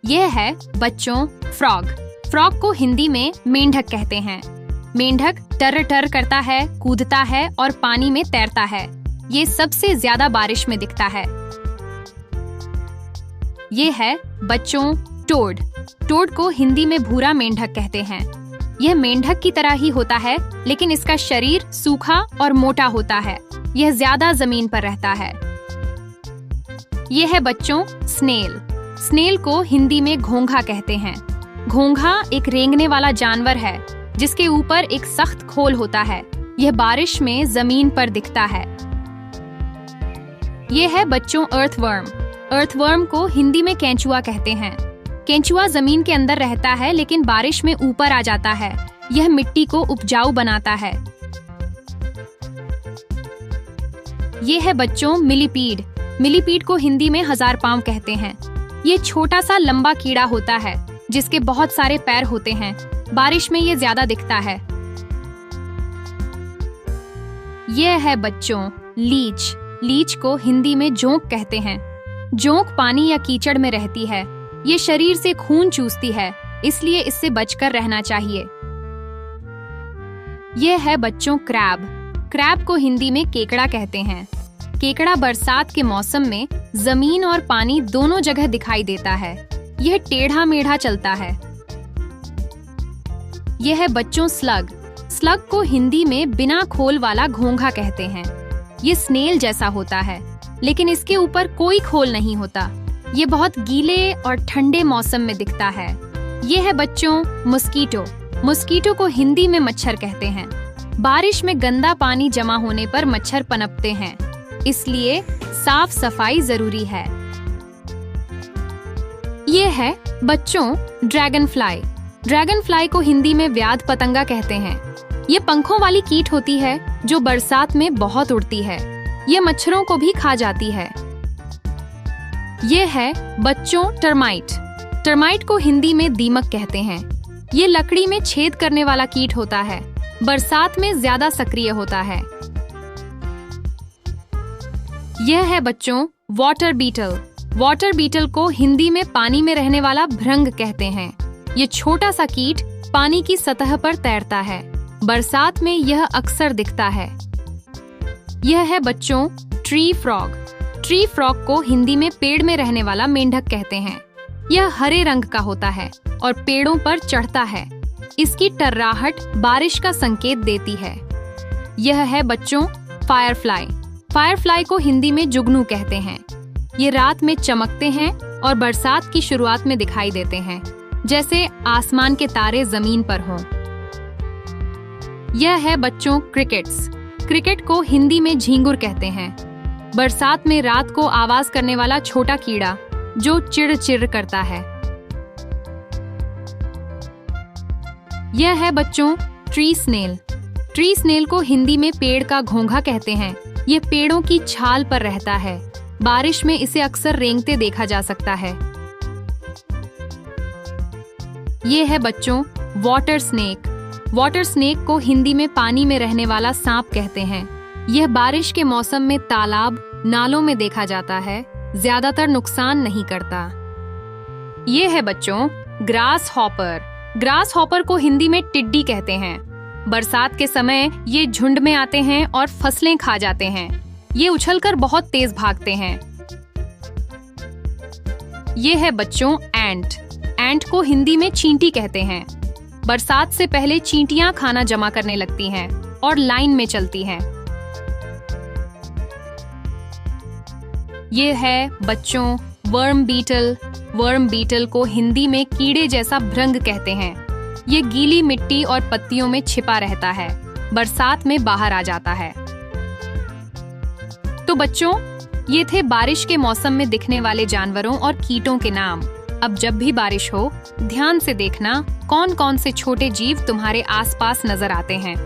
ये है बच्चों फ्रॉग। फ्रॉग को हिंदी में मेंढक कहते हैं। मेंढक टर टर करता है, कूदता है और पानी में तैरता है। ये सबसे ज्यादा बारिश में दिखता है। ये है बच्चों टोड। टोड को हिंदी में भूरा मेंढक कहते हैं। यह मेंढक की तरह ही होता है, लेकिन इसका शरीर सूखा और मोटा होता है। यह ज्यादा जमीन पर रहता है। यह है बच्चों स्नेल। स्नेल को हिंदी में घोंघा कहते हैं। घोंघा एक रेंगने वाला जानवर है जिसके ऊपर एक सख्त खोल होता है। यह बारिश में जमीन पर दिखता है। यह है बच्चों अर्थवर्म। अर्थवर्म को हिंदी में केंचुआ कहते हैं। केंचुआ जमीन के अंदर रहता है, लेकिन बारिश में ऊपर आ जाता है। यह मिट्टी को उपजाऊ बनाता है। यह है बच्चों मिलीपीड। मिलीपीड को हिंदी में हजार पांव कहते हैं। ये छोटा सा लंबा कीड़ा होता है जिसके बहुत सारे पैर होते हैं। बारिश में ये ज्यादा दिखता है। यह है बच्चों लीच। लीच को हिंदी में जोंक कहते हैं। जोंक पानी या कीचड़ में रहती है। ये शरीर से खून चूसती है, इसलिए इससे बचकर रहना चाहिए। यह है बच्चों क्रैब। क्रैब को हिंदी में केकड़ा कहते हैं। केकड़ा बरसात के मौसम में जमीन और पानी दोनों जगह दिखाई देता है। यह टेढ़ा मेढ़ा चलता है। यह है बच्चों स्लग। स्लग को हिंदी में बिना खोल वाला घोंघा कहते हैं। ये स्नेल जैसा होता है, लेकिन इसके ऊपर कोई खोल नहीं होता। ये बहुत गीले और ठंडे मौसम में दिखता है। ये है बच्चों मस्कीटो। मस्कीटो को हिंदी में मच्छर कहते हैं। बारिश में गंदा पानी जमा होने पर मच्छर पनपते हैं, इसलिए साफ सफाई जरूरी है। ये है बच्चों ड्रैगन फ्लाई। ड्रैगन फ्लाई को हिंदी में व्याध पतंगा कहते हैं। ये पंखों वाली कीट होती है जो बरसात में बहुत उड़ती है। ये मच्छरों को भी खा जाती है। ये है बच्चों टर्माइट। टर्माइट को हिंदी में दीमक कहते हैं। ये लकड़ी में छेद करने वाला कीट होता है। बरसात में ज्यादा सक्रिय होता है। यह है बच्चों वाटर बीटल। वाटर बीटल को हिंदी में पानी में रहने वाला भृंग कहते हैं। ये छोटा सा कीट पानी की सतह पर तैरता है। बरसात में यह अक्सर दिखता है। यह है बच्चों ट्री फ्रॉग। ट्री फ्रॉग को हिंदी में पेड़ में रहने वाला मेंढक कहते हैं। यह हरे रंग का होता है और पेड़ों पर चढ़ता है। इसकी टर्राहट बारिश का संकेत देती है। यह है बच्चों फायरफ्लाई। फायरफ्लाई को हिंदी में जुगनू कहते हैं। ये रात में चमकते हैं और बरसात की शुरुआत में दिखाई देते हैं, जैसे आसमान के तारे जमीन पर हों। यह है बच्चों क्रिकेट्स। क्रिकेट को हिंदी में झींगुर कहते हैं। बरसात में रात को आवाज करने वाला छोटा कीड़ा जो चिड़ चिड़ करता है। यह है बच्चों ट्री स्नेल। ट्री स्नेल को हिंदी में पेड़ का घोंघा कहते हैं। यह पेड़ों की छाल पर रहता है। बारिश में इसे अक्सर रेंगते देखा जा सकता है। यह है बच्चों वाटर स्नेक। वाटर स्नेक को हिंदी में पानी में रहने वाला सांप कहते हैं। यह बारिश के मौसम में तालाब, नालों में देखा जाता है। ज्यादातर नुकसान नहीं करता। यह है बच्चों ग्रास हॉपर। ग्रास हॉपर को हिंदी में टिड्डी कहते हैं। बरसात के समय ये झुंड में आते हैं और फसलें खा जाते हैं। ये उछलकर बहुत तेज भागते हैं। ये है बच्चों एंट। एंट को हिंदी में चींटी कहते हैं। बरसात से पहले चींटियां खाना जमा करने लगती हैं और लाइन में चलती हैं। ये है बच्चों वर्म बीटल। वर्म बीटल को हिंदी में कीड़े जैसा भृंग कहते हैं। ये गीली मिट्टी और पत्तियों में छिपा रहता है। बरसात में बाहर आ जाता है। तो बच्चों, ये थे बारिश के मौसम में दिखने वाले जानवरों और कीटों के नाम। अब जब भी बारिश हो, ध्यान से देखना कौन कौन से छोटे जीव तुम्हारे आसपास नजर आते हैं।